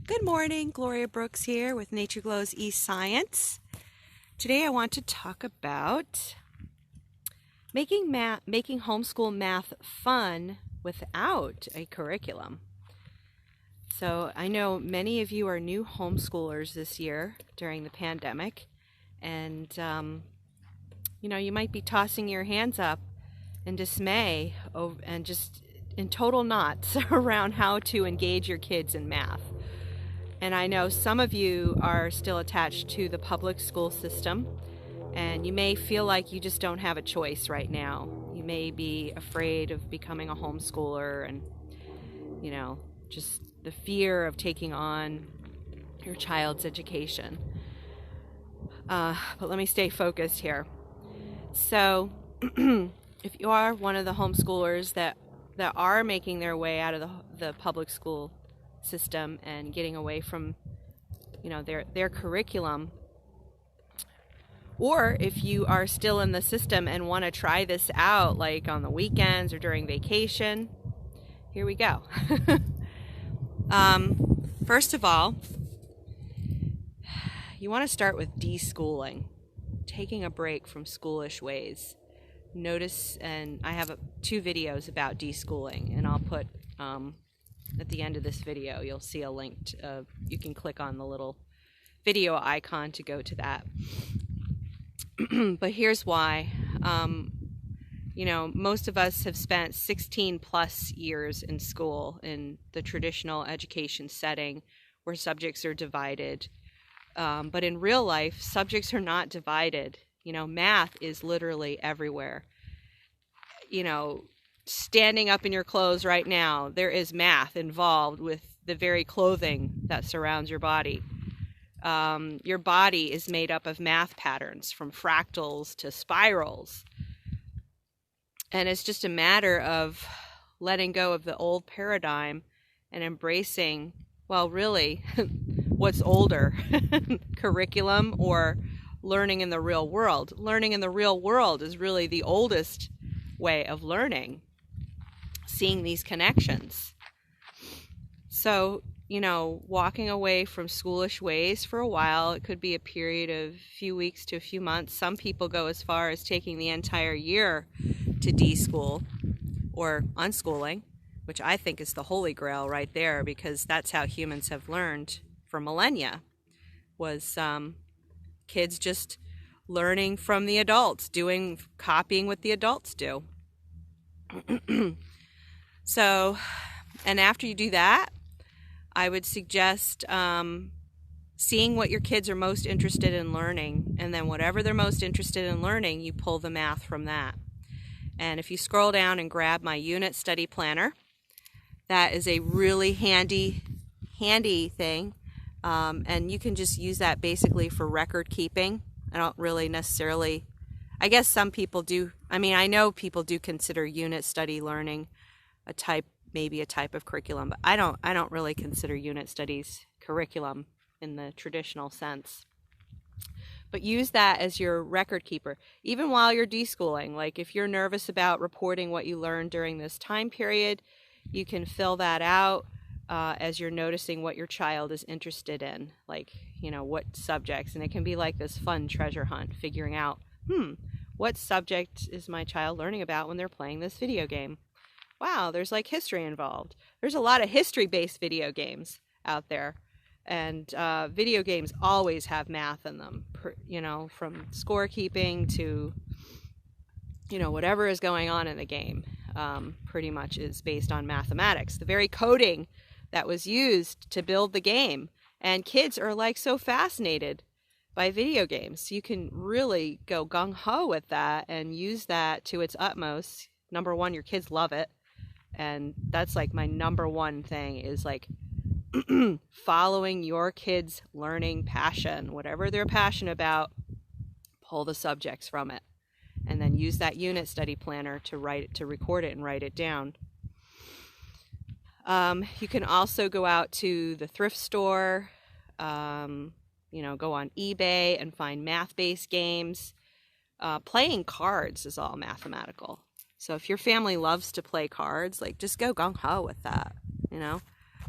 Good morning, Gloria Brooks here with Nature Glow's eScience. Today I want to talk about making homeschool math fun without a curriculum. So I know many of you are new homeschoolers this year during the pandemic, and you might be tossing your hands up in dismay and just in total knots around how to engage your kids in math. And I know some of you are still attached to the public school system, and you may feel like you just don't have a choice right now. You may be afraid of becoming a homeschooler and, just the fear of taking on your child's education. But let me stay focused here. So if you are one of the homeschoolers that are making their way out of the public school system and getting away from their curriculum, or if you are still in the system and want to try this out like on the weekends or during vacation, here we go. First of all, you want to start with deschooling, taking a break from schoolish ways. Notice, and I have two videos about deschooling, and I'll put at the end of this video, you'll see a link. You can click on the little video icon to go to that. But here's why. Most of us have spent 16 plus years in school in the traditional education setting where subjects are divided. But in real life, subjects are not divided. Math is literally everywhere. Standing up in your clothes right now, there is math involved with the very clothing that surrounds your body. Your body is made up of math patterns, from fractals to spirals. And it's just a matter of letting go of the old paradigm and embracing, really, what's older, curriculum or learning in the real world. Learning in the real world is really the oldest way of learning, seeing these connections. So, walking away from schoolish ways for a while, it could be a period of a few weeks to a few months. Some people go as far as taking the entire year to deschool or unschooling, which I think is the holy grail right there, because that's how humans have learned for millennia, was kids just learning from the adults, copying what the adults do. So, and after you do that, I would suggest seeing what your kids are most interested in learning, and then whatever they're most interested in learning, you pull the math from that. And if you scroll down and grab my unit study planner, that is a really handy thing, and you can just use that basically for record keeping. I don't really necessarily, I guess some people do. I know people do consider unit study learning maybe a type of curriculum, but I don't really consider unit studies curriculum in the traditional sense. But use that as your record keeper, even while you're deschooling. Like if you're nervous about reporting what you learned during this time period, you can fill that out as you're noticing what your child is interested in, like, what subjects. And it can be like this fun treasure hunt, figuring out, what subject is my child learning about when they're playing this video game? Wow, there's like history involved. There's a lot of history-based video games out there. And video games always have math in them, from scorekeeping to, whatever is going on in the game, pretty much is based on mathematics. The very coding that was used to build the game. And kids are like so fascinated by video games. You can really go gung-ho with that and use that to its utmost. Number one, your kids love it. And that's like my number one thing, is like following your kids' learning passion. Whatever they're passionate about, pull the subjects from it. And then use that unit study planner to record it and write it down. You can also go out to the thrift store, go on eBay and find math-based games. Playing cards is all mathematical. So if your family loves to play cards, just go gung-ho with that,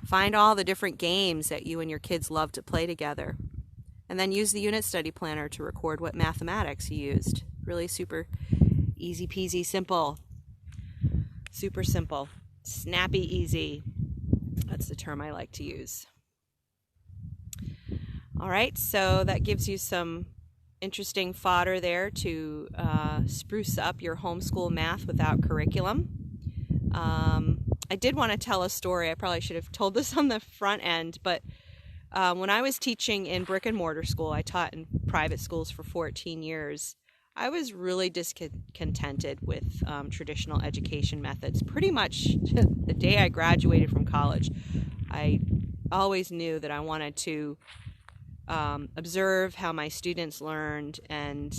Find all the different games that you and your kids love to play together. And then use the unit study planner to record what mathematics you used. Really super easy peasy simple. Super simple. Snappy easy. That's the term I like to use. All right, so that gives you some interesting fodder there to spruce up your homeschool math without curriculum. I did want to tell a story. I probably should have told this on the front end, but when I was teaching in brick and mortar school, I taught in private schools for 14 years. I was really discontented with traditional education methods. Pretty much the day I graduated from college, I always knew that I wanted to observe how my students learned and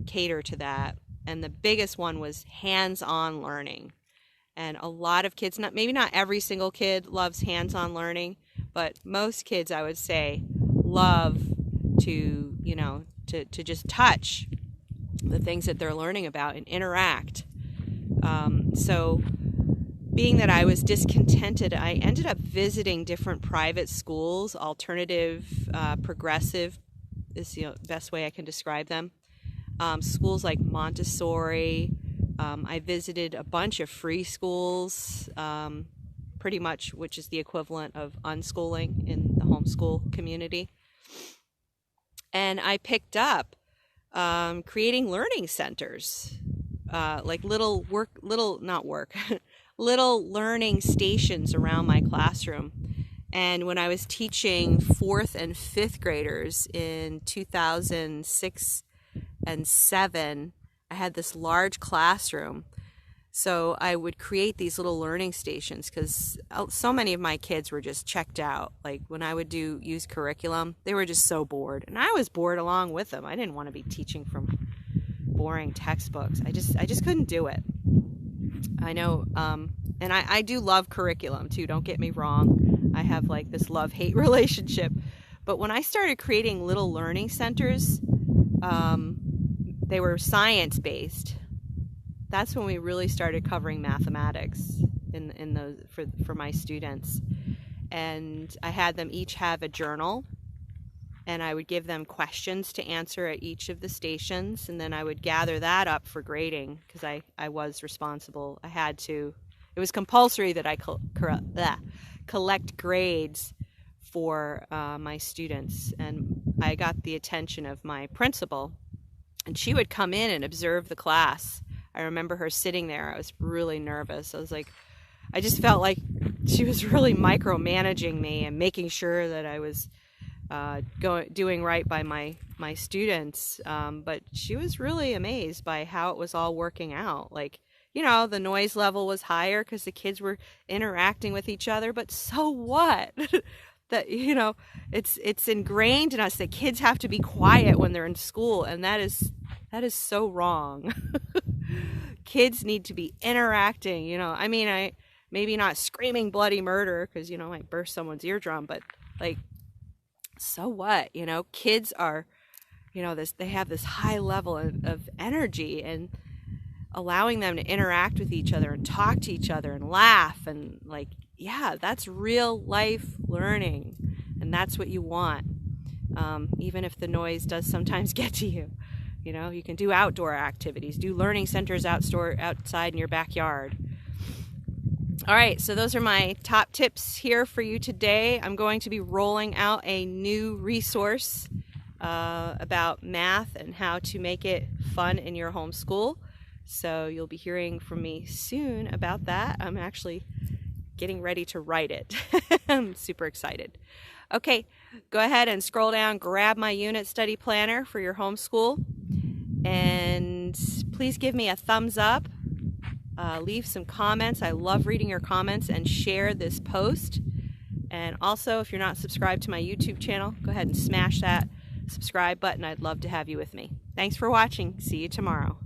cater to that. And the biggest one was hands-on learning. And a lot of kids, maybe not every single kid loves hands-on learning, but most kids, I would say, love to, to just touch the things that they're learning about and interact. So being that I was discontented, I ended up visiting different private schools. Alternative, progressive is the best way I can describe them. Schools like Montessori. I visited a bunch of free schools, pretty much, which is the equivalent of unschooling in the homeschool community. And I picked up creating learning centers, like little learning stations around my classroom. And when I was teaching 4th and 5th graders in 2006 and 7, I had this large classroom. So I would create these little learning stations because so many of my kids were just checked out. Like when I would use curriculum, they were just so bored. And I was bored along with them. I didn't want to be teaching from boring textbooks. I just couldn't do it. I know, and I do love curriculum too, don't get me wrong. I have like this love-hate relationship. But when I started creating little learning centers, they were science-based. That's when we really started covering mathematics in those for my students. And I had them each have a journal, and I would give them questions to answer at each of the stations, and then I would gather that up for grading because I was responsible. I had to. It was compulsory that I collect grades for my students, and I got the attention of my principal, and she would come in and observe the class. I remember her sitting there. I was really nervous. I just felt like she was really micromanaging me and making sure that I was doing right by my students. But she was really amazed by how it was all working out. Like, the noise level was higher because the kids were interacting with each other. But so what? That, it's ingrained in us that kids have to be quiet when they're in school, and that is so wrong. Kids need to be interacting, I mean, maybe not screaming bloody murder because, I might burst someone's eardrum, but like, so what? Kids are, they have this high level of energy, and allowing them to interact with each other and talk to each other and laugh and like, yeah, that's real life learning, and that's what you want. Even if the noise does sometimes get to you. You can do outdoor activities, do learning centers outside in your backyard. All right, so those are my top tips here for you today. I'm going to be rolling out a new resource about math and how to make it fun in your homeschool. So you'll be hearing from me soon about that. I'm actually getting ready to write it. I'm super excited. Okay, go ahead and scroll down, grab my unit study planner for your homeschool, and please give me a thumbs up. Leave some comments. I love reading your comments, and share this post. And also, if you're not subscribed to my YouTube channel, go ahead and smash that subscribe button. I'd love to have you with me. Thanks for watching. See you tomorrow.